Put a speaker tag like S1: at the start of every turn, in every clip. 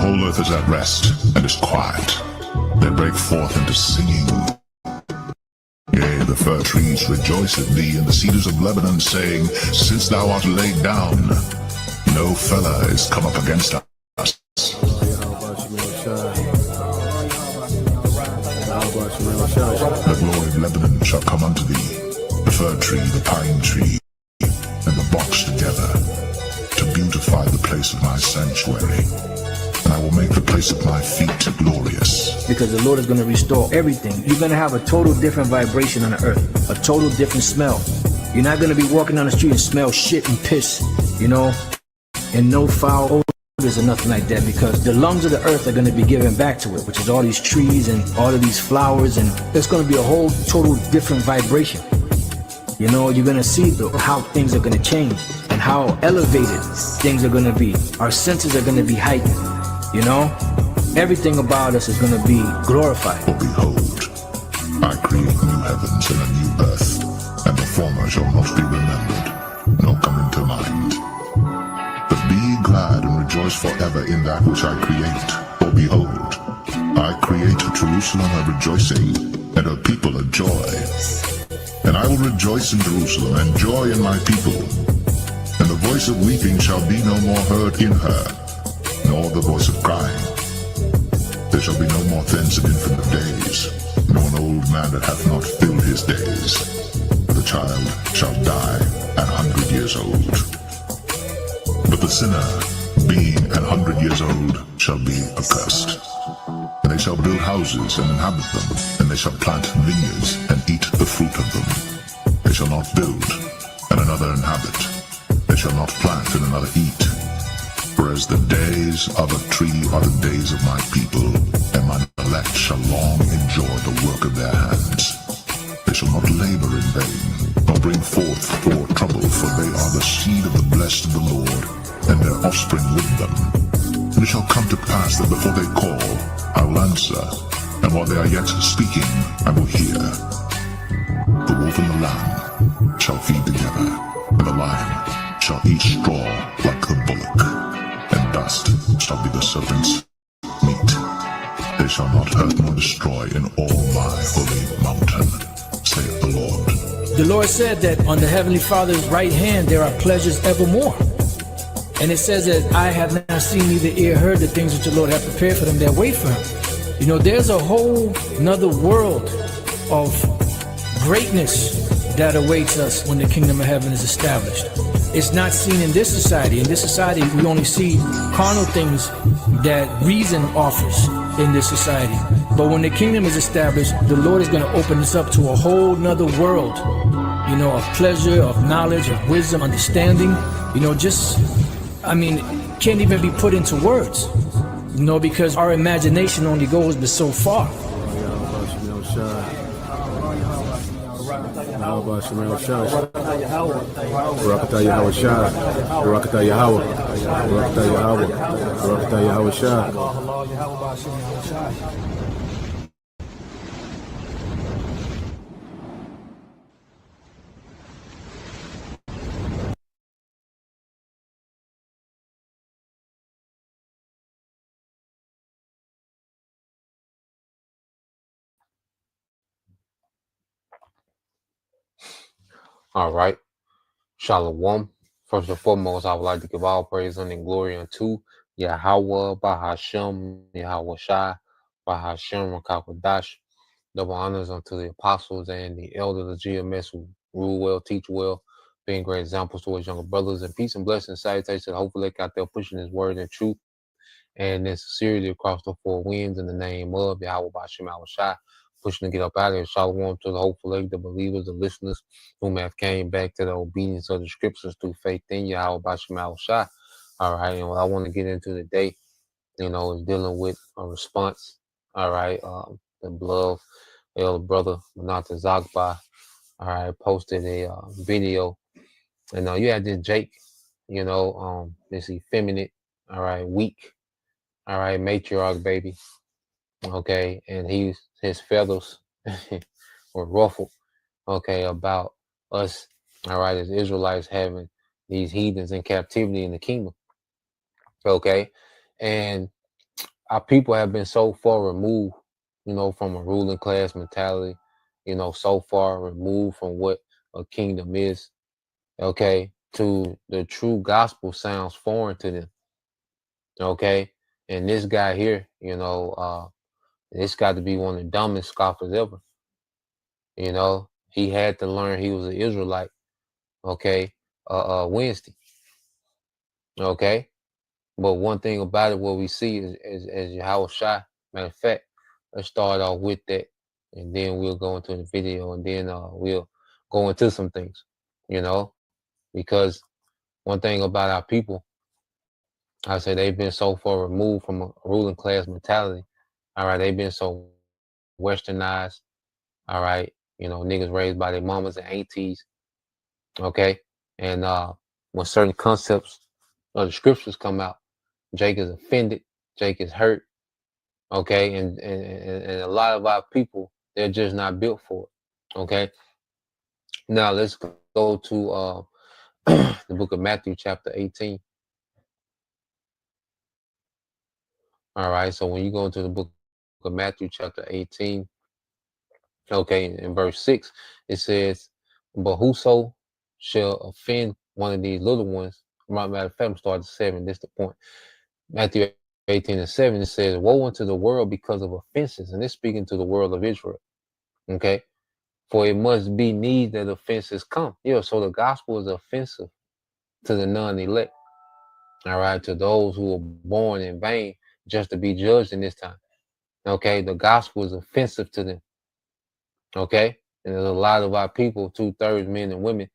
S1: whole earth is at rest and is quiet. They break forth into singing. Yea, the fir trees rejoice at thee, and the cedars of Lebanon, saying, Since thou art laid down, no fellow is come up against us. The glory of Lebanon shall come unto thee, the fir tree, the pine tree, and the box together, to beautify the place of my sanctuary. And I will make the place of my feet glorious.
S2: Because the Lord is going to restore everything. You're going to have a total different vibration on the earth, a total different smell. You're not going to be walking down the street and smell shit and piss, you know, and no foul odors or nothing like that, because the lungs of the earth are going to be given back to it, which is all these trees and all of these flowers, and there's going to be a whole total different vibration. You know, you're going to see how things are going to change and how elevated things are going to be. Our senses are going to be heightened, you know? Everything about us is going to be glorified.
S1: For behold, I create new heavens and a new earth, and the former shall not be remembered, nor come into mind. But be ye glad and rejoice forever in that which I create. For behold, I create Jerusalem a rejoicing, and her people a joy. And I will rejoice in Jerusalem, and joy in my people. And the voice of weeping shall be no more heard in her, nor the voice of crying. There shall be no more thence of infinite days, nor an old man that hath not filled his days. The child shall die 100 years old. But the sinner, being 100 years old, shall be accursed. And they shall build houses and inhabit them, and they shall plant vineyards and eat the fruit of them. They shall not build, and another inhabit. They shall not plant, and another eat. Whereas the days of a tree are the days of my people, and my elect shall long enjoy the work of their hands. They shall not labor in vain, nor bring forth for trouble, for they are the seed of the blessed of the Lord, and their offspring with them. And it shall come to pass that before they call, I will answer, and while they are yet speaking, I will hear. The wolf and the lamb shall feed together, and the lion shall eat straw like the bullock. And dust shall be the serpent's meat. They shall not hurt nor destroy in all my holy mountain, saith the Lord.
S2: The Lord said that on the Heavenly Father's right hand there are pleasures evermore. And it says that I have not seen, neither ear heard the things which the Lord hath prepared for them that wait for him. You know, there's a whole another world of greatness that awaits us when the kingdom of heaven is established. It's not seen in this society. In this society, we only see carnal things that reason offers in this society. But when the kingdom is established, the Lord is going to open us up to a whole nother world, you know, of pleasure, of knowledge, of wisdom, understanding, you know, just, I mean, can't even be put into words, you know, because our imagination only goes but so far.
S3: Barakatah Yahweh Shah, Barakatah Yahweh, Barakatah Yahweh, Barakatah Yahweh Shah.
S4: All right. Shalom. First and foremost, I would like to give all praise and glory unto Yahweh, Bahashem, Yahweh Shai, Bahashem, Rakakwadash. Double honors unto the apostles and the elders of GMS who rule well, teach well, being great examples to his younger brothers. And peace and blessings, salutations. Hopefully, out there pushing his word and truth and then sincerely across the four winds in the name of Yahweh, Bahashem, Yahweh Shai. Pushing to get up out of here. Shalom to the hopeful leg, the believers, the listeners whom have came back to the obedience of the scriptures through faith in Yahweh Bashim Al-Shah. All right, and what I want to get into today, you know, is dealing with a response. All right, the beloved elder brother Manata Zagba, all right, posted a video, and you had this Jake, you know, this effeminate, all right, weak, all right, matriarch baby. Okay, and his feathers were ruffled, okay, about us, all right, as Israelites having these heathens in captivity in the kingdom, okay, and our people have been so far removed, from a ruling class mentality, so far removed from what a kingdom is, okay, to the true gospel sounds foreign to them, okay? And this guy here, this got to be one of the dumbest scoffers ever, he had to learn he was an Israelite, okay, Wednesday, okay? But one thing about it, what we see is Yahweh Shai. Matter of fact, let's start off with that, and then we'll go into the video, and then we'll go into some things, because one thing about our people, I say they've been so far removed from a ruling class mentality. All right, they've been so westernized. All right, niggas raised by their mamas and aunties. Okay, and when certain concepts of the scriptures come out, Jake is offended. Jake is hurt. Okay, and a lot of our people, they're just not built for it. Okay, now let's go to the book of Matthew, chapter 18. All right, so when you go into the book of Matthew, chapter 18, okay, in verse 6, it says, "But whoso shall offend one of these little ones," matter of fact, I'm starting at 7, this is the point. Matthew 18:7, it says, "Woe unto the world because of offenses," and it's speaking to the world of Israel. Okay, "For it must be need that offenses come." Yeah, so the gospel is offensive to the non-elect. All right, to those who were born in vain just to be judged in this time. Okay, the gospel is offensive to them. Okay, and there's a lot of our people, 2/3 men and women.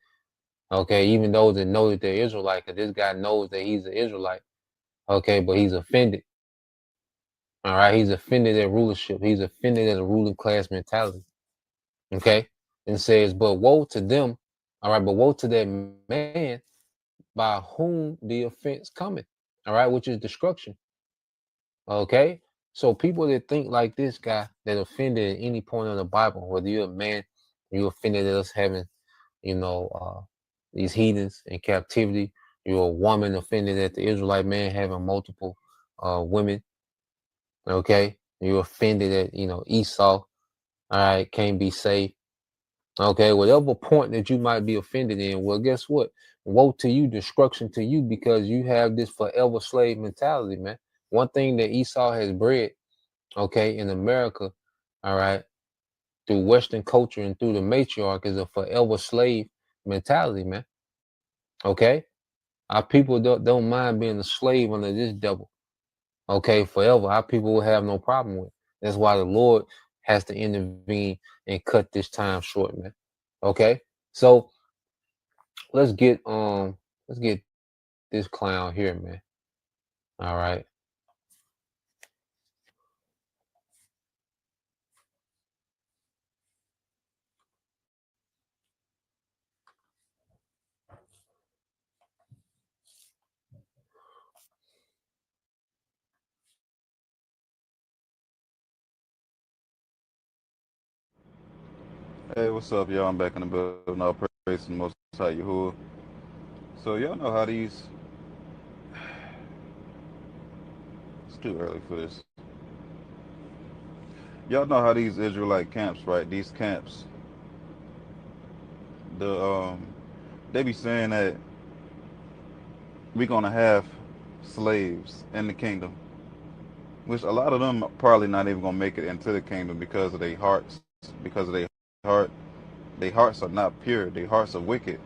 S4: Okay, even those that know that they're Israelite, because this guy knows that he's an Israelite. Okay, but he's offended. All right, he's offended at rulership. He's offended at a ruling class mentality. Okay, and says, "But woe to them." All right, but woe to that man by whom the offense cometh. All right, which is destruction. Okay, so people that think like this guy that offended at any point of the Bible, whether you're a man, you offended at us having, these heathens in captivity. You're a woman offended at the Israelite man having multiple women. Okay, you're offended at Esau. All right, can't be saved. Okay, whatever point that you might be offended in, well, guess what? Woe to you, destruction to you, because you have this forever slave mentality, man. One thing that Esau has bred, okay, in America, all right, through Western culture and through the matriarch is a forever slave mentality, man. Okay, our people don't mind being a slave under this devil. Okay, forever. Our people will have no problem with it. That's why the Lord has to intervene and cut this time short, man. Okay, so let's get this clown here, man. All right.
S5: Hey, what's up, y'all? I'm back in the building. All praise to the Most High Yahuwah. So y'all know how these? It's too early for this. Y'all know how these Israelite camps, right? These camps, the they be saying that we're gonna have slaves in the kingdom, which a lot of them are probably not even gonna make it into the kingdom because of their hearts, because of their heart. Their hearts are not pure. Their hearts are wicked.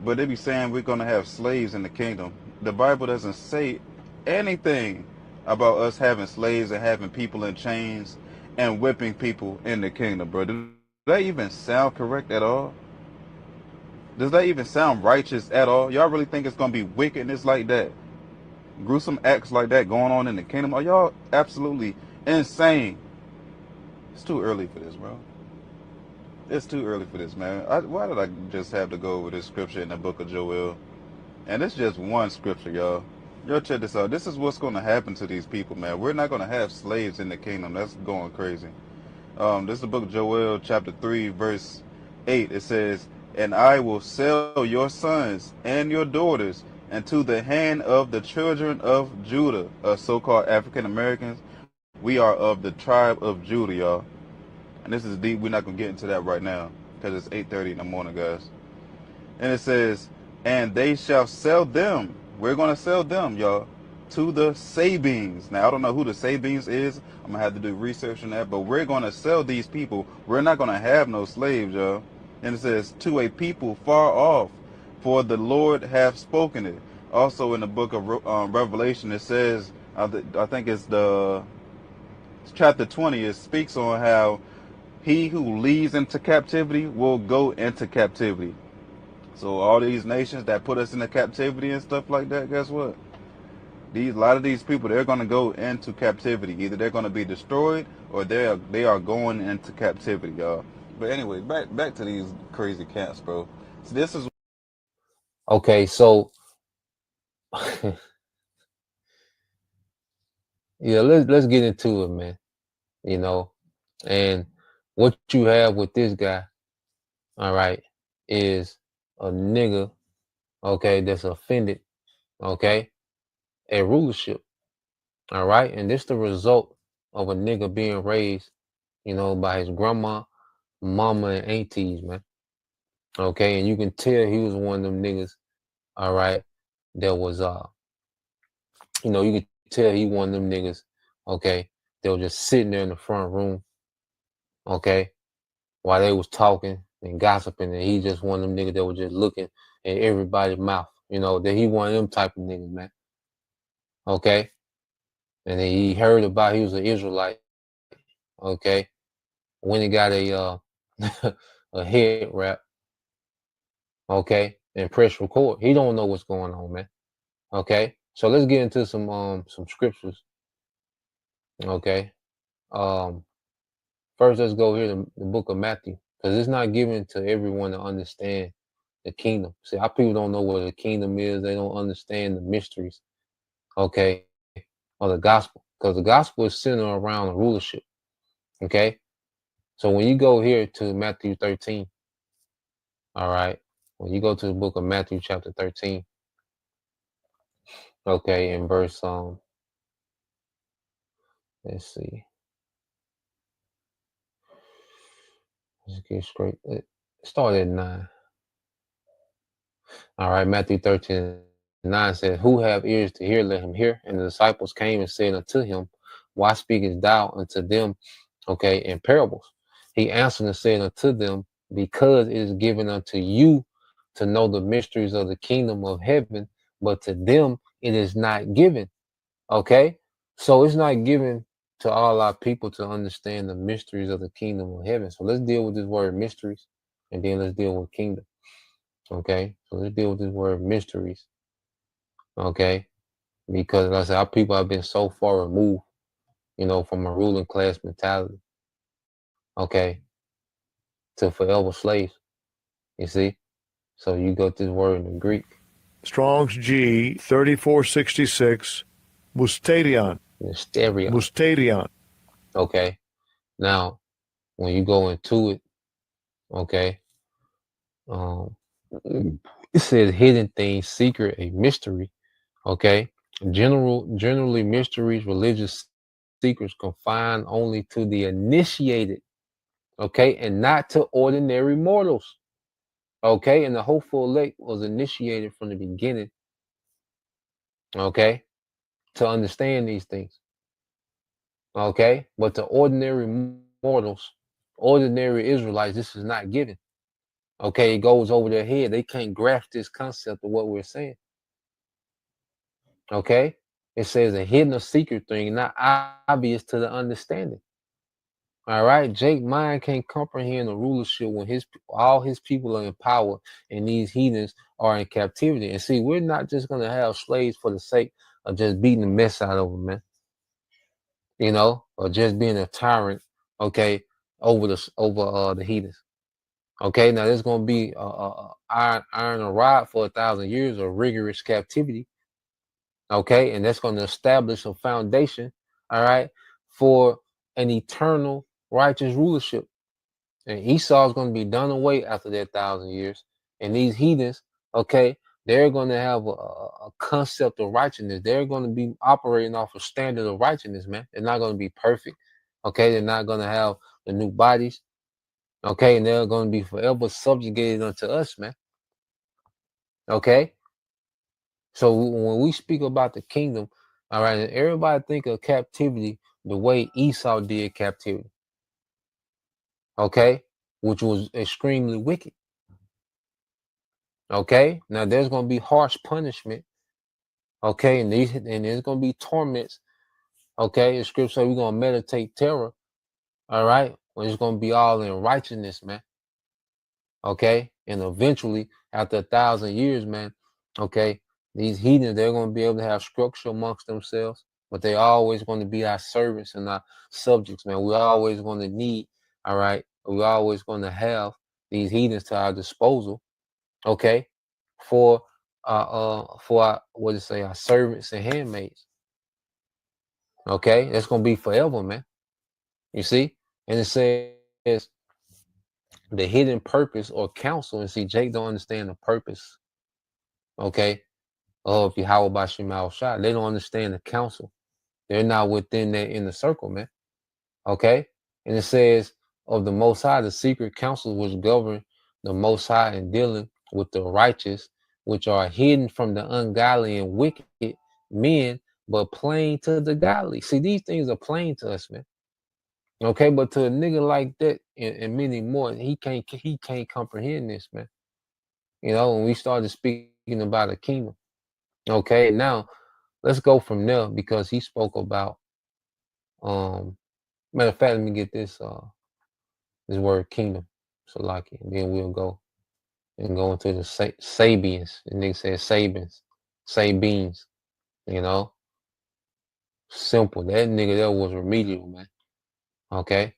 S5: But they be saying we're gonna have slaves in the kingdom. The Bible doesn't say anything about us having slaves and having people in chains and whipping people in the kingdom, bro. Does that even sound correct at all? Does that even sound righteous at all? Y'all really think it's gonna be wickedness like that? Gruesome acts like that going on in the kingdom? Are y'all absolutely insane? It's too early for this, bro. It's too early for this, man. Why did I just have to go over this scripture in the book of Joel? And it's just one scripture, y'all. Y'all check this out. This is what's going to happen to these people, man. We're not going to have slaves in the kingdom. That's going crazy. This is the book of Joel, chapter 3, verse 8. It says, "And I will sell your sons and your daughters, and to the hand of the children of Judah, so-called African Americans. We are of the tribe of Judah, y'all. And this is deep. We're not going to get into that right now because it's 8:30 in the morning, guys. And it says, and they shall sell them. We're going to sell them, y'all, to the Sabines. Now, I don't know who the Sabines is. I'm going to have to do research on that. But we're going to sell these people. We're not going to have no slaves, y'all. And it says, to a people far off, for the Lord hath spoken it. Also in the book of Revelation, it says, I think it's chapter 20, it speaks on how he who leads into captivity will go into captivity. So all these nations that put us into captivity and stuff like that, guess what? A lot of these people, they're going to go into captivity. Either they're going to be destroyed or they are going into captivity, y'all. But anyway, back to these crazy camps, bro. So this is
S4: Okay, so yeah, let's get into it, man. You know, and what you have with this guy, all right, is a nigga, okay, that's offended, okay, at rulership, all right, and this the result of a nigga being raised, you know, by his grandma, mama, and aunties, man. Okay, and you can tell he was one of them niggas, all right, that was you know, you could tell he one of them niggas, okay, they were just sitting there in the front room, okay, while they was talking and gossiping, and he just one of them niggas that was just looking at everybody's mouth, you know, that he one of them type of niggas, man. Okay. And then he heard about he was an Israelite, okay, when he got a a head wrap, okay, and press record. He don't know what's going on, man. Okay. So let's get into some scriptures. Okay. First, let's go here to the book of Matthew, because it's not given to everyone to understand the kingdom. See, our people don't know what the kingdom is. They don't understand the mysteries, okay, or the gospel, because the gospel is centered around the rulership, okay? So when you go here to Matthew 13, all right, when you go to the book of Matthew chapter 13, okay, in verse, let's see. Let's get straight. Start at 9. All right, Matthew 13:9 says, who have ears to hear, let him hear. And the disciples came and said unto him, why speakest thou unto them, okay, in parables? He answered and said unto them, because it is given unto you to know the mysteries of the kingdom of heaven, but to them it is not given. Okay, so it's not given to all our people to understand the mysteries of the kingdom of heaven. So let's deal with this word mysteries, and then let's deal with kingdom. Okay, so let's deal with this word mysteries. Okay, because like I said, our people have been so far removed, you know, from a ruling class mentality. Okay, to forever slaves. You see, so you got this word in the Greek.
S6: Strong's G 3466, Mustadion.
S4: Mysterion.
S6: Mustadion.
S4: Okay, now when you go into it, okay, it says hidden things, secret, a mystery. Okay, generally mysteries, religious secrets confined only to the initiated. Okay, and not to ordinary mortals. Okay, and the hopeful elect was initiated from the beginning. Okay, to understand these things. Okay, but to ordinary mortals, ordinary Israelites, this is not given. Okay, it goes over their head. They can't grasp this concept of what we're saying. Okay, it says a hidden or secret thing, not obvious to the understanding. All right, Jake mind can't comprehend the rulership when all his people are in power and these heathens are in captivity. And see, we're not just gonna have slaves for the sake of just beating the mess out of them, man. You know, or just being a tyrant, okay, over the heathens. Okay, now there's gonna be iron and rod for 1,000 years of rigorous captivity. Okay, and that's gonna establish a foundation, all right, for an eternal righteous rulership. And Esau is going to be done away after that 1,000 years. And these heathens, okay, they're going to have a concept of righteousness. They're going to be operating off a standard of righteousness, man. They're not going to be perfect. Okay, they're not going to have the new bodies. Okay, and they're going to be forever subjugated unto us, man. Okay, so when we speak about the kingdom, all right, everybody think of captivity the way Esau did captivity. Okay, which was extremely wicked. Okay, now there's going to be harsh punishment. Okay, and there's going to be torments. Okay, the scripture says we're going to meditate terror. All right, when it's going to be all in righteousness, man. Okay, and eventually after 1,000 years, man, okay, these heathens, they're going to be able to have structure amongst themselves, but they're always going to be our servants and our subjects, man. We're always going to need, all right, we're always going to have these heathens to our disposal, okay, for our, what to say, our servants and handmaids. Okay, that's going to be forever, man. You see, and it says the hidden purpose or counsel, and see, Jake don't understand the purpose, okay, of Yahweh Bashim Al-Shah. They don't understand the counsel. They're not within that inner circle, man. Okay, and it says of the Most High, the secret counsel which govern the Most High in dealing with the righteous, which are hidden from the ungodly and wicked men, but plain to the godly. See, these things are plain to us, man. Okay, but to a nigga like that and many more, he can't comprehend this, man. You know, when we started speaking about a kingdom. Okay, now let's go from there, because he spoke about matter of fact, let me get this word kingdom, Salaki, and then we'll go into the Sabians. And they said Sabines, you know. Simple. That nigga there was remedial, man. Okay.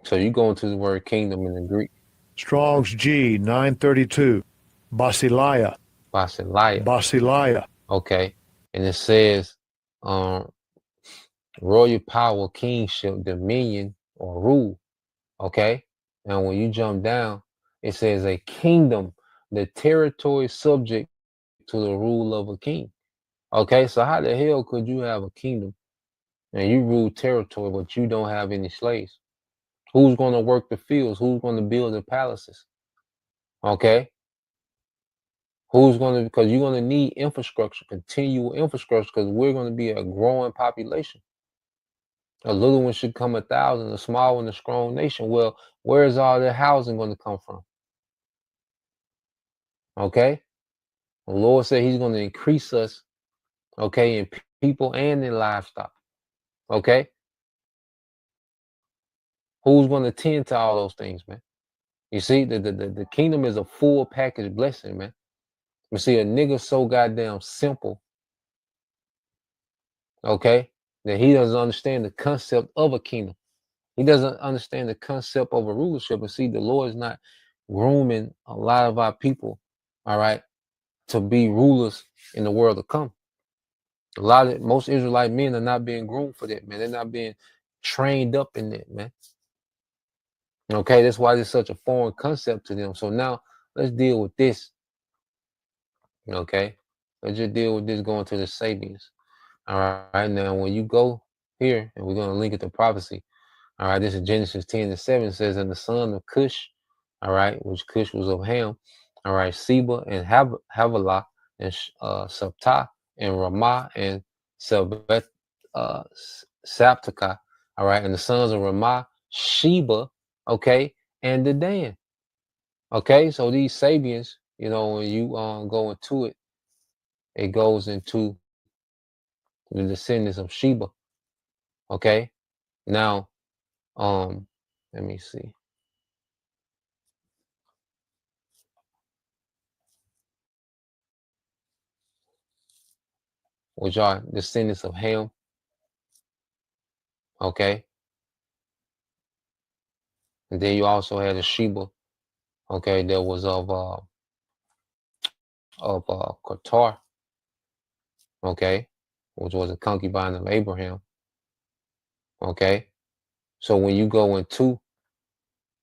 S4: So you go into the word kingdom in the Greek.
S6: Strong's G 932. Basileia.
S4: Okay. And it says royal power, kingship, dominion, or rule. Okay. Now when you jump down, it says a kingdom, the territory subject to the rule of a king. Okay, so how the hell could you have a kingdom and you rule territory, but you don't have any slaves? Who's going to work the fields? Who's going to build the palaces? Okay. Who's going to, because you're going to need infrastructure, continual infrastructure, because we're going to be a growing population. A little one should come 1,000, a small one, a strong nation. Well, where is all the housing going to come from? Okay. The Lord said he's going to increase us, okay, in people and in livestock. Okay. Who's going to tend to all those things, man? You see, the kingdom is a full package blessing, man. You see, a nigga so goddamn simple, okay, that he doesn't understand the concept of a kingdom. He doesn't understand the concept of a rulership. And see, the Lord is not grooming a lot of our people, all right, to be rulers in the world to come. Most Israelite men are not being groomed for that, man. They're not being trained up in that, man. Okay, that's why it's such a foreign concept to them. So now let's deal with this. Okay, let's just deal with this going to the Sabians. All right, now when you go here, and we're going to link it to prophecy. All right, this is Genesis 10:7 says, and the son of Cush, all right, which Cush was of Ham, all right, Seba and Havilah and Sabta and Ramah and Sabtaka, all right, and the sons of Ramah, Sheba, okay, and Dedan. Okay, so these Sabians, you know, when you go into it, it goes into the descendants of Sheba. Okay, now let me see. Which are descendants of Ham. Okay. And then you also had a Sheba, okay, that was of Qatar. Okay. which was a concubine of Abraham. Okay, so when you go into,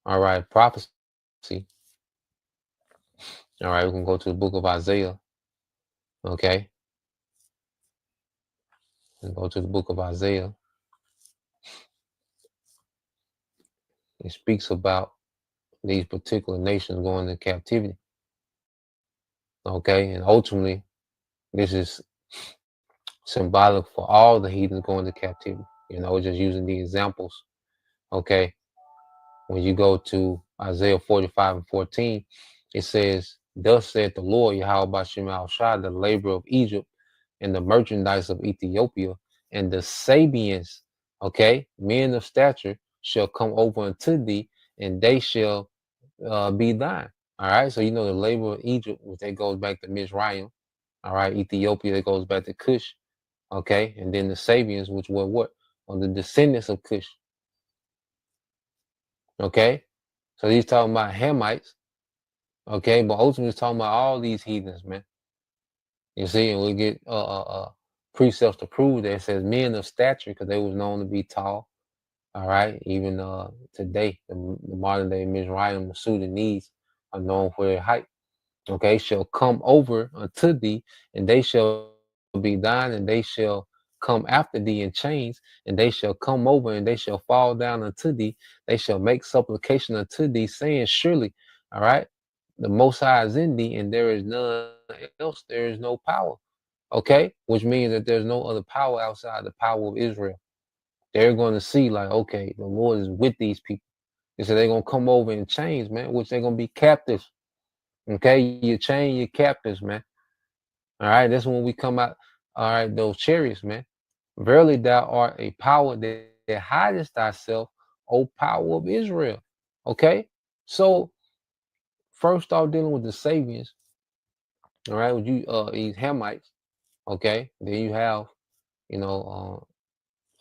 S4: all right, prophecy, all right, we can go to the book of Isaiah. Okay, and go to the book of Isaiah. It speaks about these particular nations going into captivity. Okay, and ultimately, this is symbolic for all the heathens going into captivity. You know, just using the examples. Okay, when you go to Isaiah 45 and 14, it says, "Thus saith the Lord, Yahweh Bashem Al Shah, the labor of Egypt and the merchandise of Ethiopia, and the Sabians, okay, men of stature, shall come over unto thee, and they shall be thine." All right, so you know the labor of Egypt, which that goes back to Mizraim. All right, Ethiopia, that goes back to Cush. Okay, and then the Sabians, which were what? Or the descendants of Cush. Okay, so he's talking about Hamites. Okay, but ultimately he's talking about all these heathens, man. You see, and we get precepts to prove that. It says men of stature, because they was known to be tall. All right, even today, the modern day Mizraim, the Sudanese, are known for their height. Okay, shall come over unto thee, and they shall be thine, and they shall come after thee in chains, and they shall come over, and they shall fall down unto thee. They shall make supplication unto thee, saying, surely, all right, the Most High is in thee, and there is none else. There is no power. Okay, which means that there's no other power outside the power of Israel. They're going to see, like, okay, the Lord is with these people. They said they're going to come over in chains, man, which they're going to be captives. Okay, you chain your captives, man. All right, that's when we come out. All right, those chariots, man. Verily, thou art a power that hidest thyself, O power of Israel. Okay, so first off, dealing with the Sabians. All right, with you, these Hamites. Okay, then you have, you know,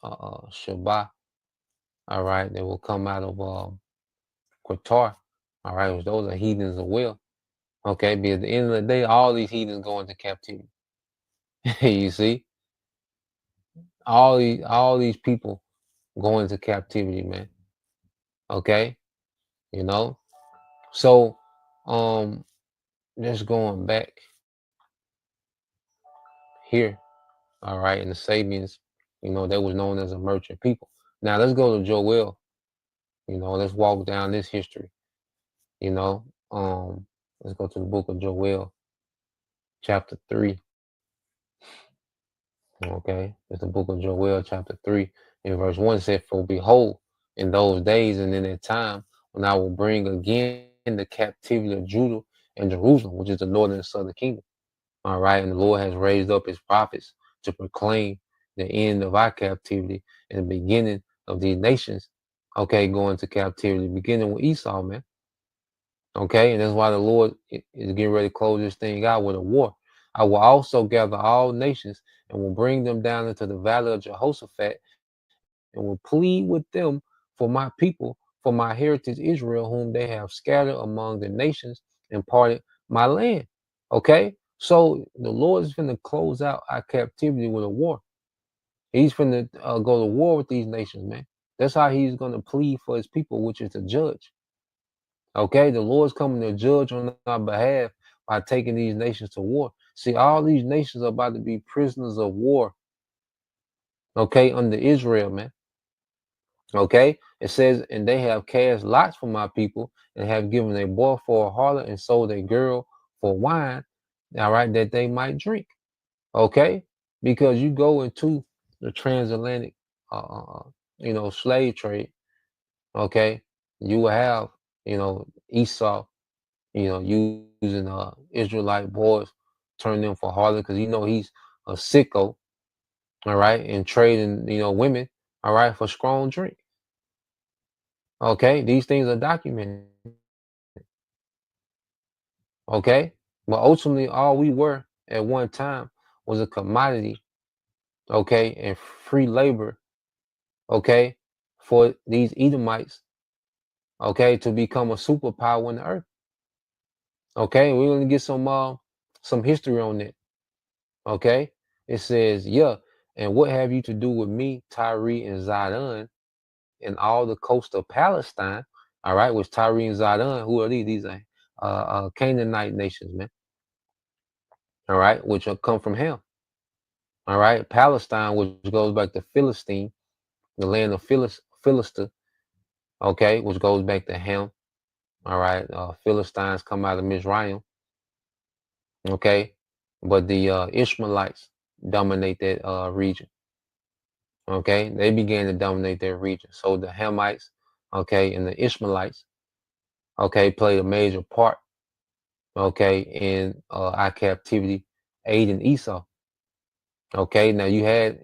S4: Shabbat. All right, they will come out of Qatar. All right, those are heathens as well. Okay, but at the end of the day, all these heathens go into captivity. You see, all these people go into captivity, man. Okay, you know. So, just going back here, all right, and the Sabians, you know, they was known as a merchant people. Now let's go to Joel. You know, let's walk down this history. You know, let's go to the book of Joel, chapter 3. Okay, it's the book of Joel, chapter 3, and verse 1 said, "For behold, in those days and in that time, when I will bring again the captivity of Judah and Jerusalem," which is the northern and southern kingdom. All right, and the Lord has raised up his prophets to proclaim the end of our captivity and the beginning of these nations. Okay, going to captivity, beginning with Esau, man. Okay, and that's why the Lord is getting ready to close this thing out with a war. "I will also gather all nations and will bring them down into the valley of Jehoshaphat and will plead with them for my people, for my heritage Israel, whom they have scattered among the nations and parted my land." Okay, so the Lord is going to close out our captivity with a war. He's going to go to war with these nations, man. That's how he's going to plead for his people, which is to judge. Okay, the Lord's coming to judge on our behalf by taking these nations to war. See, all these nations are about to be prisoners of war. Okay, under Israel, man. Okay, it says, "And they have cast lots for my people, and have given a boy for a harlot, and sold a girl for wine, all right, that they might drink." Okay, because you go into the transatlantic, you know, slave trade. Okay, you will have, you know, Esau, you know, using Israelite boys, turn them for harlot, because you know he's a sicko, all right, and trading, you know, women, all right, for strong drink. Okay, these things are documented. Okay, but ultimately, all we were at one time was a commodity. Okay, and free labor. Okay, for these Edomites. Okay, to become a superpower in the earth. Okay, we're gonna get some history on it. Okay, it says, yeah, And what have you to do with me, Tyre and Zidon, and all the coast of Palestine? All right, which Tyre and Zidon, who are these? These are Canaanite nations, man. All right, which will come from Ham. All right, Palestine, which goes back to Philistine, the land of Philistia. Okay, which goes back to Ham. All right, Philistines come out of Mizraim. Okay, but the Ishmaelites dominate that region. Okay, they began to dominate their region. So the Hamites, okay, and the Ishmaelites, okay, played a major part, okay, in our captivity, aiding Esau. Okay, now you had,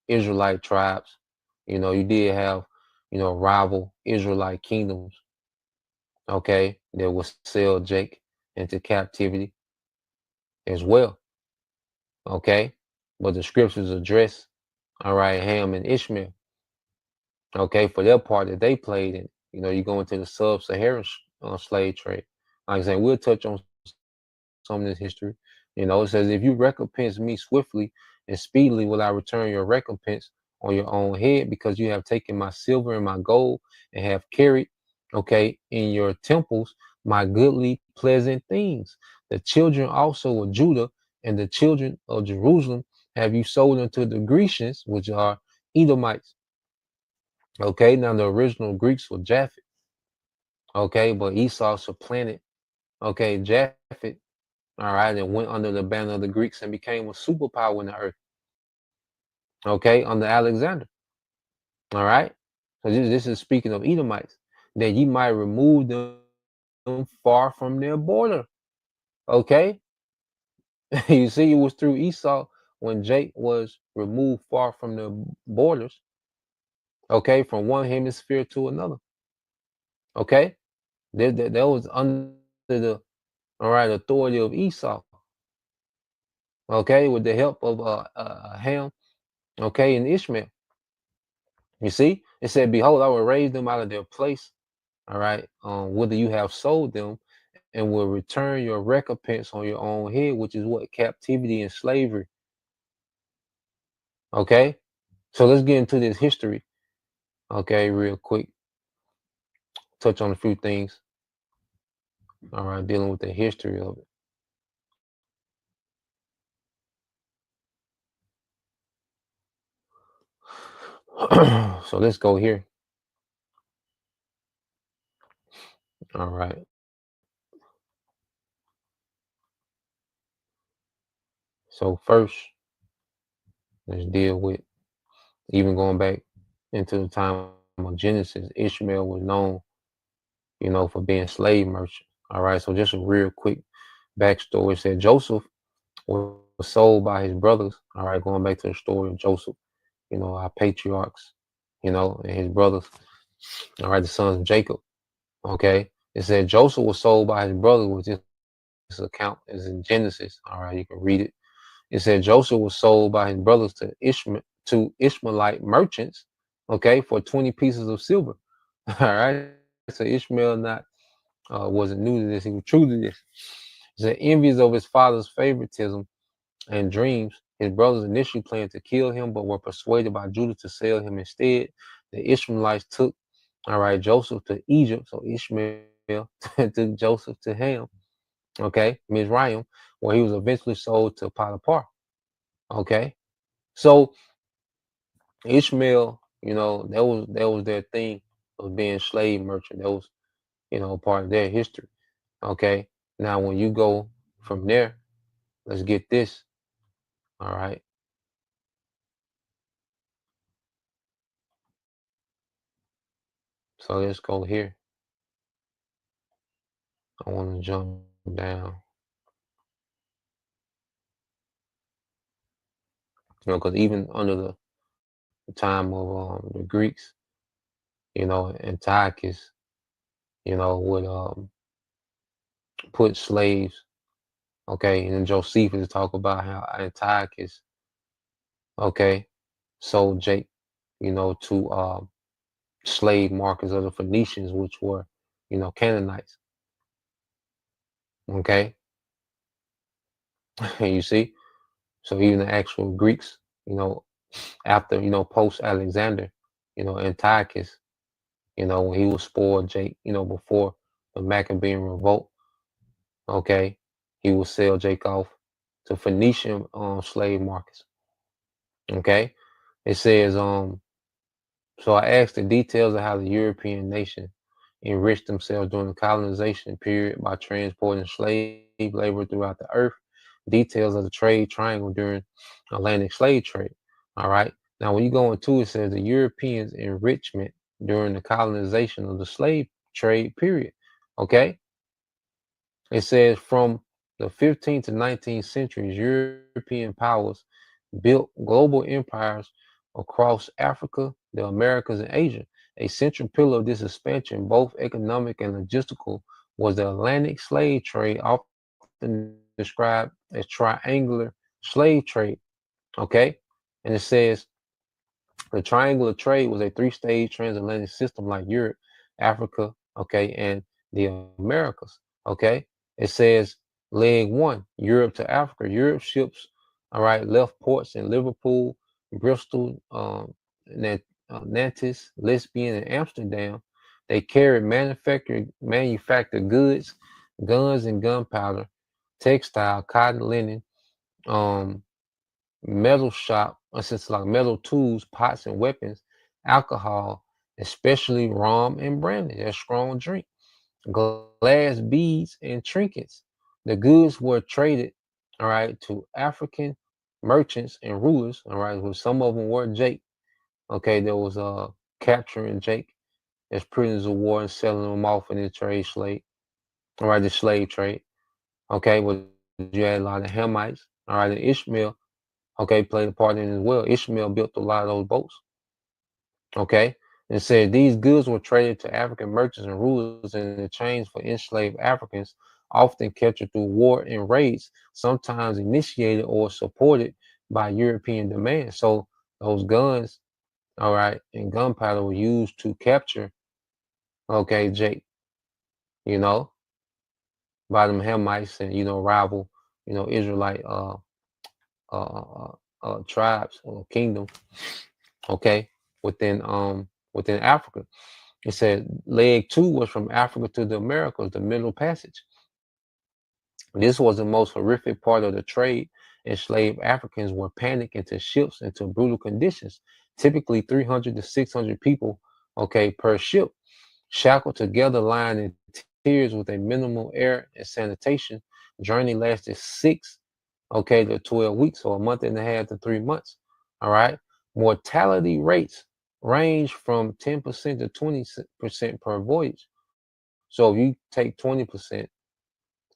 S4: Israelite tribes, you did have, rival Israelite kingdoms, okay, that would sell Jake into captivity as well, okay, but the scriptures address, all right, Ham and Ishmael, okay, for their part that they played in. You go into the sub-Saharan slave trade. Like I said, we'll touch on some of this history. It says, if you recompense me swiftly and speedily, will I return your recompense on your own head, because you have taken my silver and my gold and have carried, okay, in your temples my goodly pleasant things. The children also of Judah and the children of Jerusalem have you sold unto the Grecians, which are Edomites. Okay, now the original Greeks were Japhet. Okay, but Esau supplanted, okay, Japhet, all right, and went under the banner of the Greeks and became a superpower in the earth. Okay, under Alexander. All right, so this is speaking of Edomites, that ye might remove them far from their border. Okay, you see, it was through Esau when Jake was removed far from the borders. Okay, from one hemisphere to another. Okay, that was under the authority of Esau. Okay, with the help of Ham, okay, and Ishmael. You see, it said, behold, I will raise them out of their place, all right, whether you have sold them, and will return your recompense on your own head, which is what? Captivity and slavery. Okay, so let's get into this history, okay, real quick. Touch on a few things, all right, dealing with the history of it. So let's go here. All right. So first, let's deal with, even going back into the time of Genesis, Ishmael was known, for being slave merchant. All right. So just a real quick backstory. It said Joseph was sold by his brothers. All right. Going back to the story of Joseph, our patriarchs, and his brothers. All right. The sons of Jacob. Okay. It said Joseph was sold by his brothers, which this account is in Genesis. All right. You can read it. It said Joseph was sold by his brothers to Ishmaelite merchants, okay, for 20 pieces of silver. All right. So Ishmael wasn't new to this. He was true to this. He said, envious of his father's favoritism and dreams, his brothers initially planned to kill him, but were persuaded by Judah to sell him instead. The Ishmaelites took, all right, Joseph to Egypt. So Ishmael took Joseph to Ham, okay, Mizraim, where he was eventually sold to Potiphar. Okay. So Ishmael, that was their thing of being slave merchant. That was, part of their history. Okay. Now when you go from there, let's get this. All right. So let's go here. I want to jump down. Because even under the time of the Greeks, Antiochus, would put slaves. Okay, and then Josephus talk about how Antiochus, okay, sold Jake, to slave markets of the Phoenicians, which were, Canaanites. Okay, and you see, so even the actual Greeks, after, post Alexander, Antiochus, when he was spoiled Jake, before the Maccabean revolt, okay, he will sell Jake off to Phoenician slave markets. Okay. It says, so I asked the details of how the European nation enriched themselves during the colonization period by transporting slave labor throughout the earth. Details of the trade triangle during Atlantic slave trade. All right. Now, when you go into it, says the Europeans' enrichment during the colonization of the slave trade period. Okay. It says from the 15th to 19th centuries, European powers built global empires across Africa, the Americas, and Asia. A central pillar of this expansion, both economic and logistical, was the Atlantic slave trade, often described as triangular slave trade. Okay. And it says the triangular trade was a three-stage transatlantic system like Europe, Africa, okay, and the Americas. Okay. It says leg one, Europe to Africa. Europe ships, all right, left ports in Liverpool, Bristol, Nantes, Lisbon, and Amsterdam. They carried manufactured goods, guns and gunpowder, textile, cotton, linen, metal shop, like metal tools, pots and weapons, alcohol, especially rum and brandy, a strong drink, glass beads and trinkets. The goods were traded, all right, to African merchants and rulers, all right, who some of them were Jake. Okay, there was capturing Jake as prisoners of war and selling them off in the trade slave, all right, the slave trade. Okay, well, you had a lot of Hamites, all right, and Ishmael, okay, played a part in it as well. Ishmael built a lot of those boats. Okay. And said these goods were traded to African merchants and rulers in exchange for enslaved Africans, often captured through war and raids, sometimes initiated or supported by European demand. So those guns, all right, and gunpowder were used to capture, okay, Jake, by them Hamites and, rival, Israelite tribes or kingdom, okay, within Africa. It said leg two was from Africa to the Americas, the Middle Passage. This was the most horrific part of the trade. Enslaved Africans were panicked into ships into brutal conditions, typically 300 to 600 people, okay, per ship, shackled together, lying in tiers with a minimal air and sanitation. Journey lasted 6, okay, to 12 weeks, or a month and a half to 3 months. All right. Mortality rates range from 10% to 20% per voyage. So if you take 20%,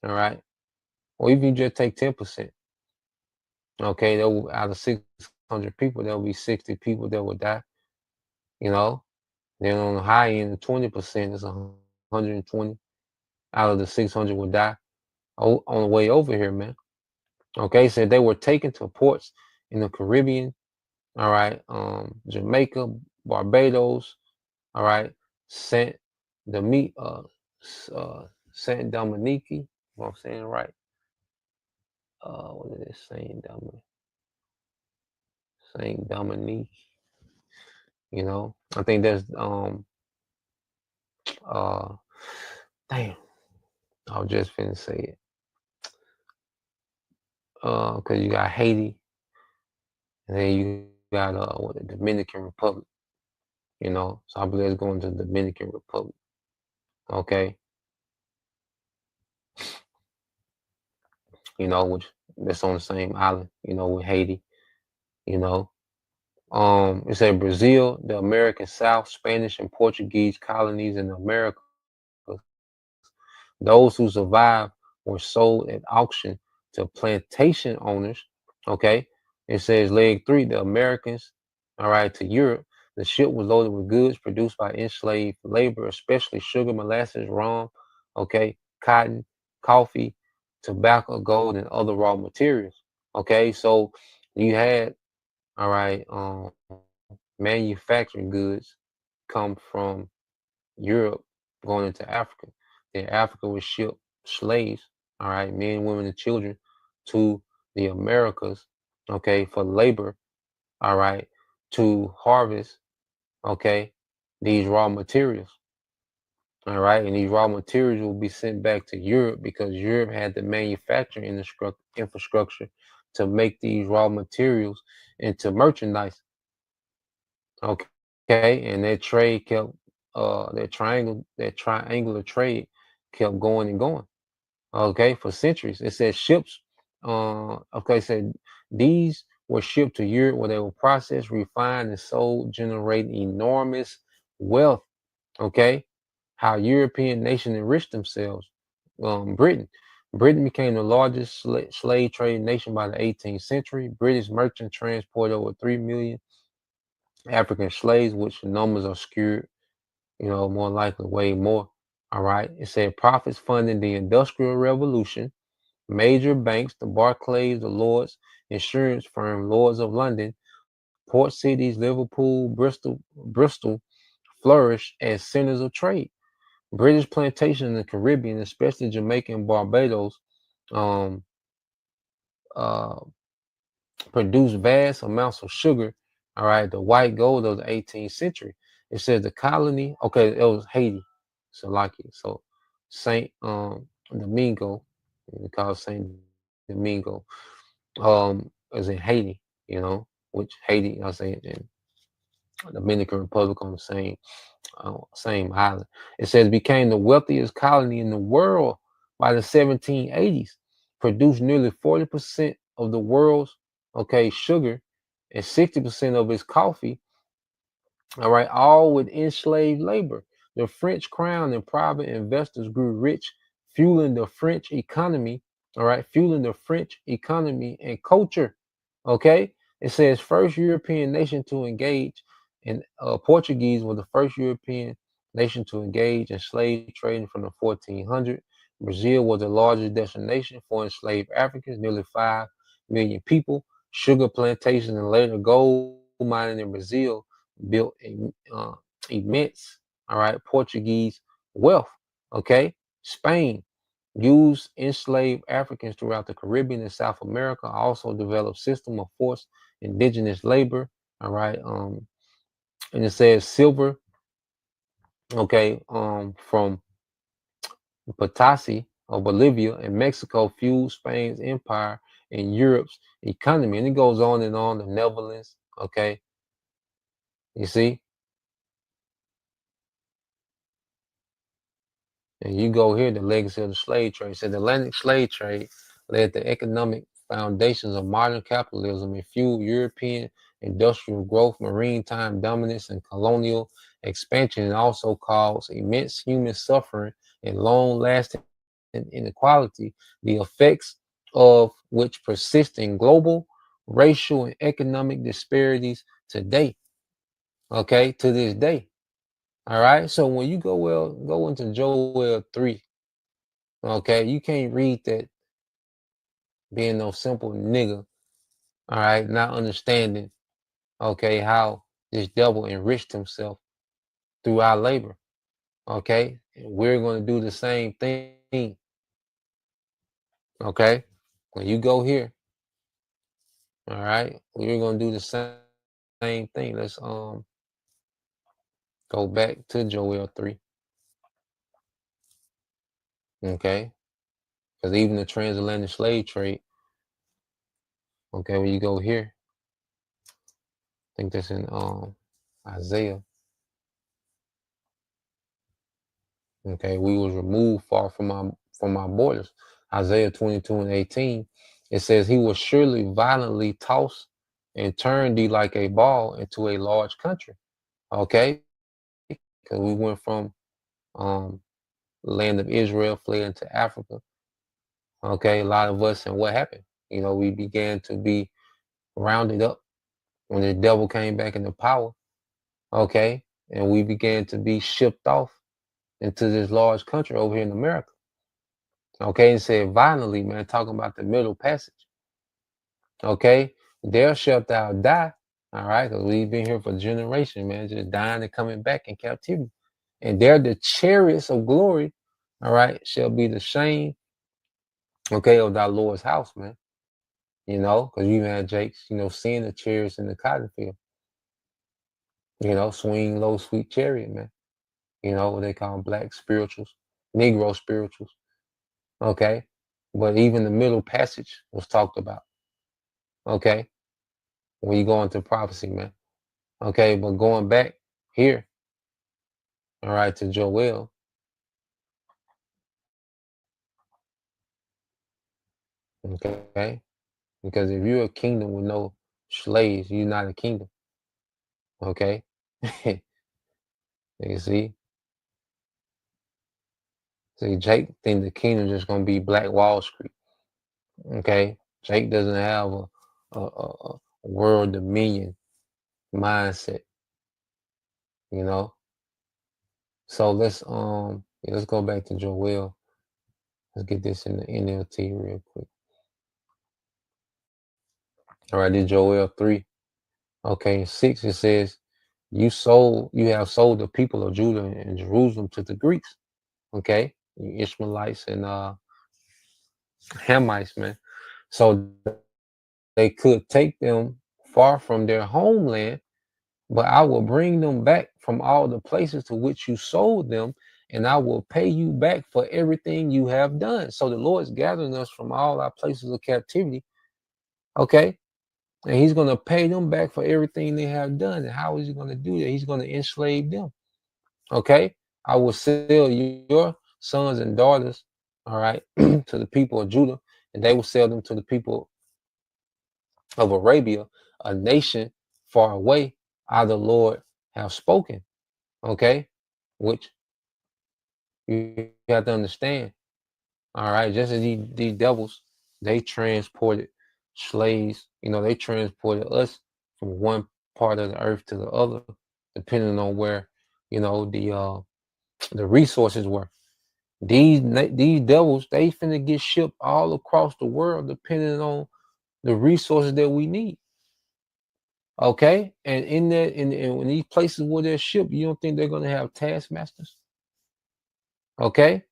S4: all right, or if you just take 10%, okay, out of 600 people, there'll be 60 people that will die, Then on the high end, 20% is 120 out of the 600 will die on the way over here, man. Okay, so they were taken to ports in the Caribbean, all right, Jamaica, Barbados, all right, Saint Dominique, Saint Dominique, if I'm saying it right. What is it? Saint Dominique. I think that's damn, I was just finna say it. Cause you got Haiti, and then you got the Dominican Republic. So I believe it's going to the Dominican Republic. Okay. Which that's on the same island, with Haiti, It said Brazil, the American South, Spanish and Portuguese colonies in America. Those who survived were sold at auction to plantation owners. Okay. It says leg 3, the Americans, all right, to Europe. The ship was loaded with goods produced by enslaved labor, especially sugar, molasses, rum, okay, cotton, coffee, tobacco, gold, and other raw materials. Okay, so you had, all right, manufacturing goods come from Europe going into Africa. Then Africa would ship slaves, all right, men, women, and children to the Americas, okay, for labor, all right, to harvest, okay, these raw materials. All right, and these raw materials will be sent back to Europe because Europe had the manufacturing infrastructure to make these raw materials into merchandise. Okay, and that trade kept that triangular trade kept going and going. Okay, for centuries. It said ships. Okay, said these were shipped to Europe where they were processed, refined, and sold, generating enormous wealth. Okay, how European nations enriched themselves. Britain. Britain became the largest slave trading nation by the 18th century. British merchants transported over 3 million African slaves, which the numbers are skewed, more likely way more. All right. It said profits funding the Industrial Revolution, major banks, the Barclays, the Lloyds, insurance firm, Lloyds of London, port cities, Liverpool, Bristol flourished as centers of trade. British plantations in the Caribbean, especially Jamaica and Barbados, um, uh, produced vast amounts of sugar. All right, the white gold of the 18th century. It says the colony. Okay, it was Haiti, so Saint Domingo, we call it Saint Domingo, is in Haiti. Which Haiti, I say, in Dominican Republic on the same island. It says became the wealthiest colony in the world by the 1780s, produced nearly 40% of the world's sugar and 60% of its coffee. All right, all with enslaved labor. The French crown and private investors grew rich, fueling the French economy. All right, fueling the French economy and culture. Okay, it says first European nation to engage in Portuguese were the first European nation to engage in slave trading from the 1400s. Brazil was the largest destination for enslaved Africans, nearly 5 million people. Sugar plantations and later gold mining in Brazil built immense, all right, Portuguese wealth. Okay, Spain used enslaved Africans throughout the Caribbean and South America. Also developed system of forced indigenous labor. All right, and it says silver. Okay, from Potosi or Bolivia and Mexico fueled Spain's empire and Europe's economy, and it goes on and on. The Netherlands. Okay, you see. And you go here, the legacy of the slave trade. So the Atlantic slave trade led the economic foundations of modern capitalism and fueled European industrial growth, maritime dominance, and colonial expansion. It also caused immense human suffering and long-lasting inequality, the effects of which persist in global, racial, and economic disparities today. Okay, to this day. All right. So when you go into Joel 3, okay, you can't read that being no simple nigga, all right, not understanding, okay, how this devil enriched himself through our labor. Okay. And we're going to do the same thing. Okay. When you go here, all right, we're going to do the same thing. Let's go back to Joel 3. Okay. Because even the transatlantic slave trade, okay, when you go here, I think that's in Isaiah. Okay, we was removed far from our borders. Isaiah 22:18. It says he will surely violently toss and turn thee like a ball into a large country. Okay, because we went from land of Israel, fled into Africa. Okay, a lot of us, and what happened? We began to be rounded up when the devil came back into power. Okay, and we began to be shipped off into this large country over here in America. Okay, and said violently, man, talking about the middle passage. Okay, there shalt thou die. All right, because we've been here for generations, man, just dying and coming back in captivity. And there the chariots of glory, all right, shall be the shame, okay, of thy Lord's house, man. you know, because you had Jakes, you know, seeing the chariots in the cotton field, you know, swing low, sweet chariot, man. You know, what they call them black spirituals, Negro spirituals. Okay. But even the middle passage was talked about. Okay. When you go into prophecy, man. Okay. But going back here, all right, to Joel, okay. Because if you're a kingdom with no slaves, you're not a kingdom. Okay. You see? See, Jake think the kingdom just gonna be Black Wall Street. Okay. Jake doesn't have a world dominion mindset, you know. So let's go back to Joel. Let's get this in the NLT real quick. All right, this Joel 3. Okay, 6 it says, you have sold the people of Judah and Jerusalem to the Greeks. Okay, you Ishmaelites and Hamites, man. So they could take them far from their homeland, but I will bring them back from all the places to which you sold them, and I will pay you back for everything you have done. So the Lord's gathering us from all our places of captivity, okay? And he's going to pay them back for everything they have done. And how is he going to do that? He's going to enslave them, okay? I will sell your sons and daughters, all right, to the people of Judah, and they will sell them to the people of Arabia, a nation far away. I, the Lord, have spoken, okay? Which you have to understand, all right? Just as these devils, they transported slaves, you know, they transported us from one part of the earth to the other, depending on where, you know, the resources were. These devils, they finna get shipped all across the world, depending on the resources that we need. Okay, and in these places where they're shipped, you don't think they're gonna have taskmasters? Okay,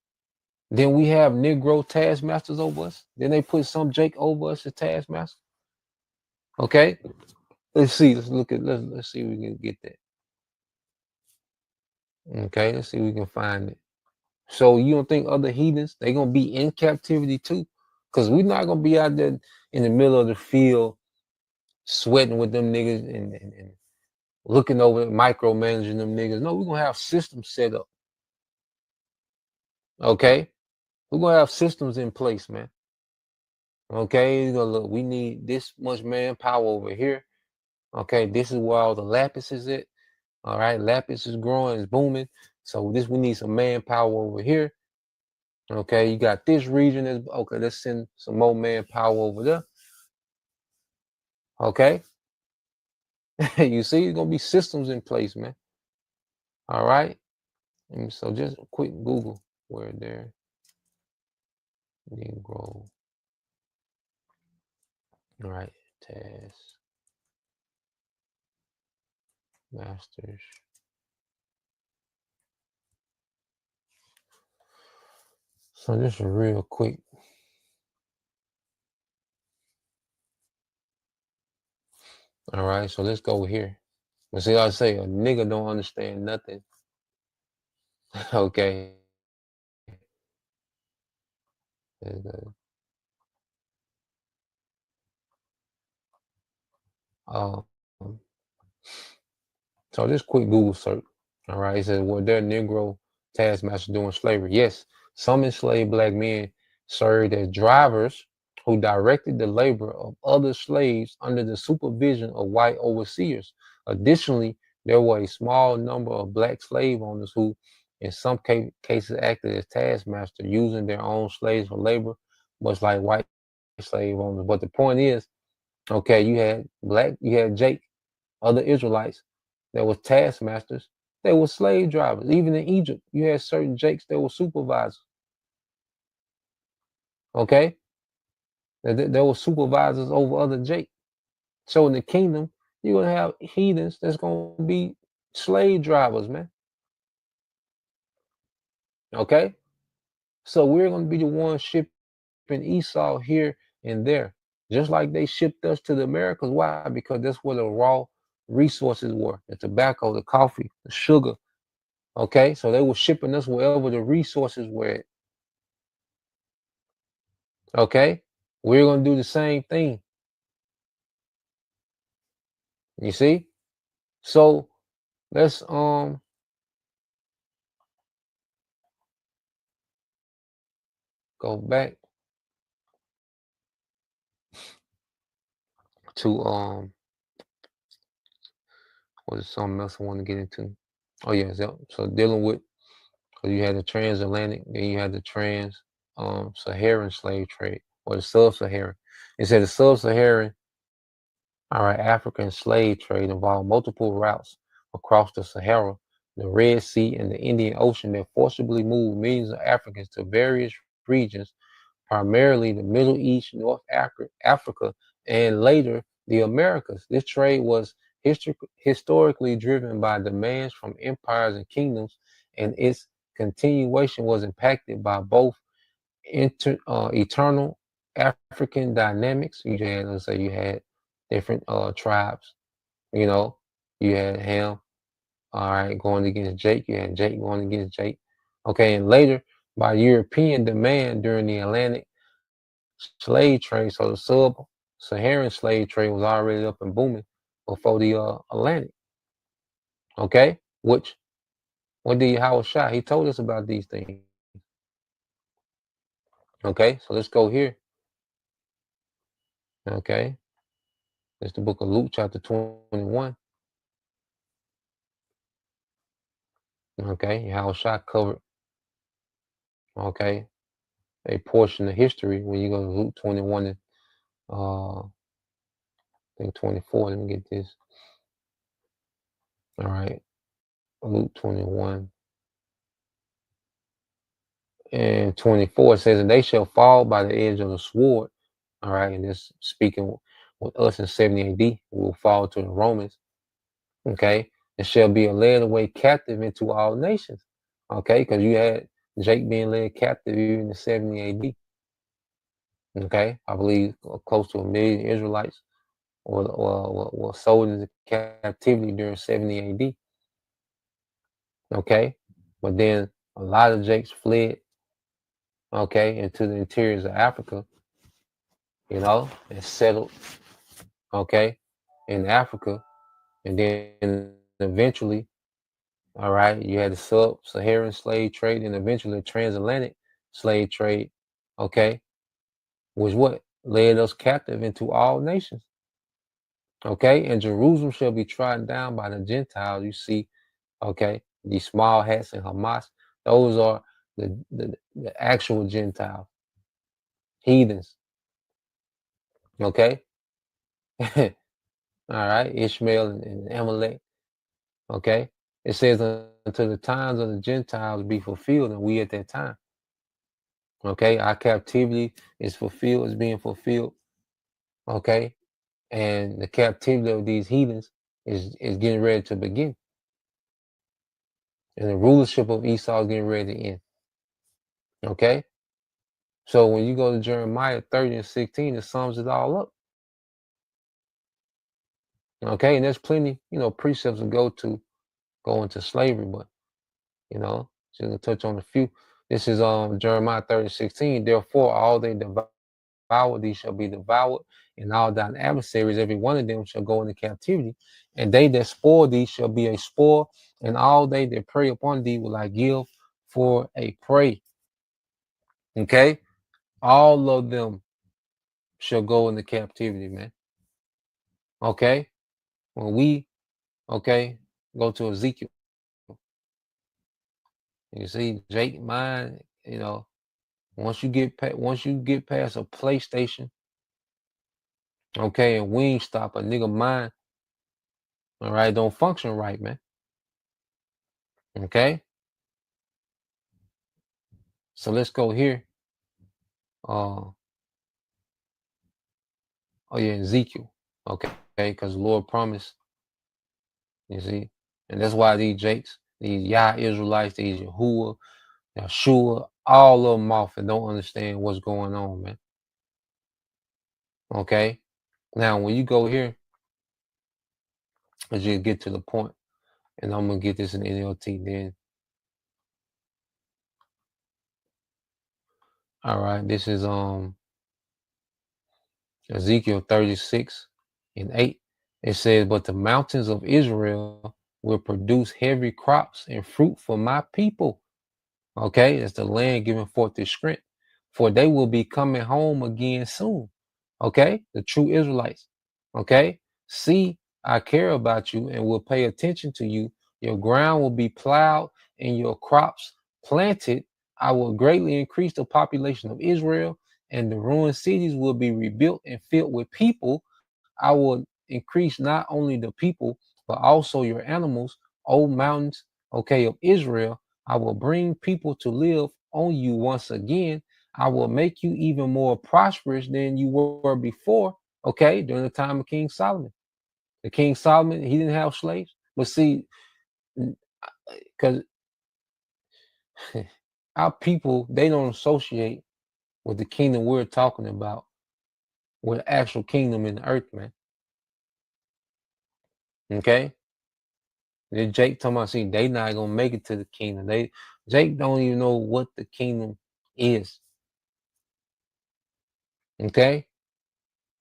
S4: then we have Negro taskmasters over us. Then they put some Jake over us as taskmaster. Okay, let's see. Let's look at. Let's see if we can get that. Okay, let's see if we can find it. So you don't think other heathens they gonna be in captivity too? Because we're not gonna be out there in the middle of the field sweating with them niggas and looking over, micromanaging them niggas. No, we're gonna have systems set up. Okay, we're gonna have systems in place, man. Okay, you're gonna look. We need this much manpower over here. Okay, this is where all the lapis is at. All right, lapis is growing, it's booming. So we need some manpower over here. Okay, you got this region is okay. Let's send some more manpower over there. Okay, you see, it's gonna be systems in place, man. All right, and so just a quick Google where there Negro. All right, task masters. So just real quick. All right, so let's go here. But see, I say a nigga don't understand nothing. Okay. Um, so this quick Google search. All right, it says, were there Negro taskmasters during slavery? Yes, some enslaved black men served as drivers who directed the labor of other slaves under the supervision of white overseers. Additionally, there were a small number of black slave owners who, in some cases, acted as taskmasters, using their own slaves for labor, much like white slave owners. But the point is, okay, you had Jake, other Israelites that was taskmasters. They were slave drivers. Even in Egypt, you had certain Jakes that were supervisors. Okay, there were supervisors over other Jake. So in the kingdom, you're gonna have heathens that's gonna be slave drivers, man. Okay, so we're gonna be the ones shipping Esau here and there. just like they shipped us to the Americas. Why? Because that's where the raw resources were: the tobacco, the coffee, the sugar. Okay, so they were shipping us wherever the resources were at. Okay, we're gonna do the same thing. You see? So let's go back to what is something else I want to get into? Oh yeah, so dealing with, so you had the transatlantic, then you had the Saharan slave trade, or the sub-Saharan. It said the sub-Saharan, all right, African slave trade involved multiple routes across the Sahara, the Red Sea, and the Indian Ocean that forcibly moved millions of Africans to various regions, primarily the Middle East, North Africa, and later the Americas. This trade was historically driven by demands from empires and kingdoms, and its continuation was impacted by both eternal African dynamics. You had, let's say, you had different tribes. You know, you had Ham, all right, going against Jake. You had Jake going against Jake. Okay, and later by European demand during the Atlantic slave trade. So the sub-Saharan slave trade was already up and booming before the Atlantic. Okay, which what did Howard Shah? He told us about these things. Okay, so let's go here. Okay, it's the book of Luke, chapter 21. Okay, Howard Shah covered, okay, a portion of history when you go to Luke 21 and I think 24. Let me get this. All right, Luke 21 and 24 says, and they shall fall by the edge of the sword. All right, and this speaking with us in 70 AD, we will fall to the Romans. Okay, and shall be led away captive into all nations. Okay, because you had Jake being led captive even in 70 AD. Okay, I believe close to 1 million Israelites were sold into captivity during 70 AD. Okay, but then a lot of Jakes fled, okay, into the interiors of Africa, you know, and settled, okay, in Africa, and then eventually, all right, you had the sub-Saharan slave trade, and eventually the transatlantic slave trade, okay, was what led us captive into all nations. Okay, and Jerusalem shall be trodden down by the Gentiles. You see, okay, these small hats and Hamas, those are the actual Gentiles, heathens. Okay, all right, Ishmael and Amalek. Okay, it says until the times of the Gentiles be fulfilled, and we at that time. Okay, our captivity is fulfilled, is being fulfilled. Okay, and the captivity of these heathens is getting ready to begin. And the rulership of Esau is getting ready to end. Okay? So when you go to Jeremiah 30 and 16, it sums it all up. Okay, and there's plenty, you know, precepts to go into slavery, but you know, just gonna touch on a few. This is Jeremiah 30 and 16. Therefore, all they devour thee shall be devoured, and all thine adversaries, every one of them shall go into captivity, and they that spoil thee shall be a spoil, and all they that prey upon thee will I give for a prey. Okay, all of them shall go into captivity, man. Okay, when we go to Ezekiel, you see Jake mine, you know, once you get past a PlayStation, okay, and Wingstop, a nigga mind, all right, don't function right, man. Okay, so let's go here. Oh yeah, Ezekiel. Okay, because the Lord promised, you see, and that's why these Jakes, these Yah Israelites, these Yahuwah, Yeshua, all of them off and don't understand what's going on, man. Okay. Now, when you go here, let's just get to the point, and I'm gonna get this in NLT then. All right. This is Ezekiel 36:8. It says, "But the mountains of Israel will produce heavy crops and fruit for my people." Okay, it's the land giving forth its strength, for they will be coming home again soon. Okay, the true Israelites. Okay, see, I care about you and will pay attention to you. Your ground will be plowed and your crops planted. I will greatly increase the population of Israel, and the ruined cities will be rebuilt and filled with people. I will increase not only the people, but also your animals, O mountains, okay, of Israel. I will bring people to live on you once again. I will make you even more prosperous than you were before, okay, during the time of King Solomon. The King Solomon, he didn't have slaves. But see, because our people, they don't associate with the kingdom we're talking about with the actual kingdom in the earth, man. Okay? Then Jake talking about, see, they not gonna make it to the kingdom. Jake don't even know what the kingdom is. Okay,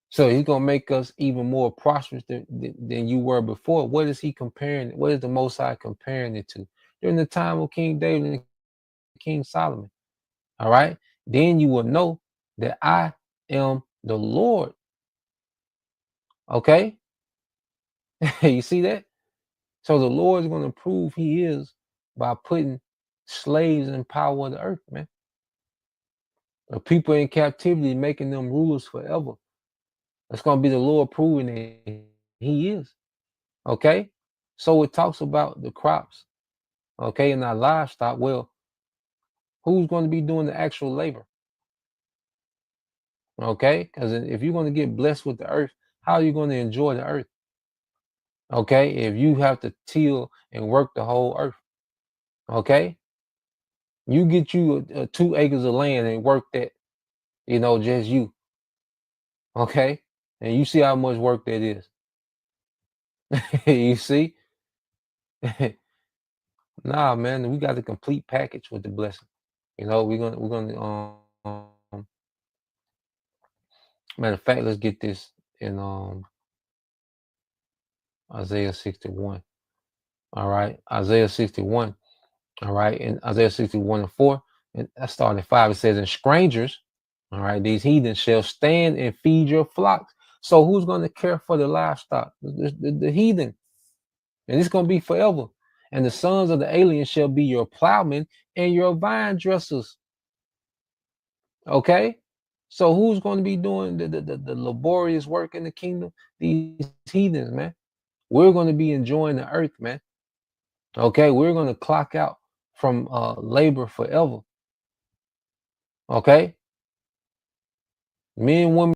S4: so he's gonna make us even more prosperous than you were before. What is he comparing? What is the Most High comparing it to? During the time of King David and King Solomon. All right, then you will know that I am the Lord. Okay, you see that? So the Lord is going to prove He is by putting slaves in power of the earth, man. The people in captivity, making them rulers forever. That's going to be the Lord proving that He is. Okay? So it talks about the crops, okay, and our livestock. Well, who's going to be doing the actual labor? Okay? Because if you're going to get blessed with the earth, how are you going to enjoy the earth? Okay? If you have to till and work the whole earth. Okay? You get you 2 acres of land and work that, just you. Okay? And you see how much work that is. You see? Nah, man, we got the complete package with the blessing. We're gonna matter of fact, let's get this in Isaiah 61. All right, Isaiah 61. All right, in Isaiah 61:4, and I started at 5. It says, "And strangers, all right, these heathens shall stand and feed your flocks." So who's going to care for the livestock? The heathen, and it's going to be forever. And the sons of the aliens shall be your plowmen and your vine dressers. Okay, so who's going to be doing the laborious work in the kingdom? These heathens, man. We're going to be enjoying the earth, man. Okay, we're going to clock out from labor forever. Okay, men, women.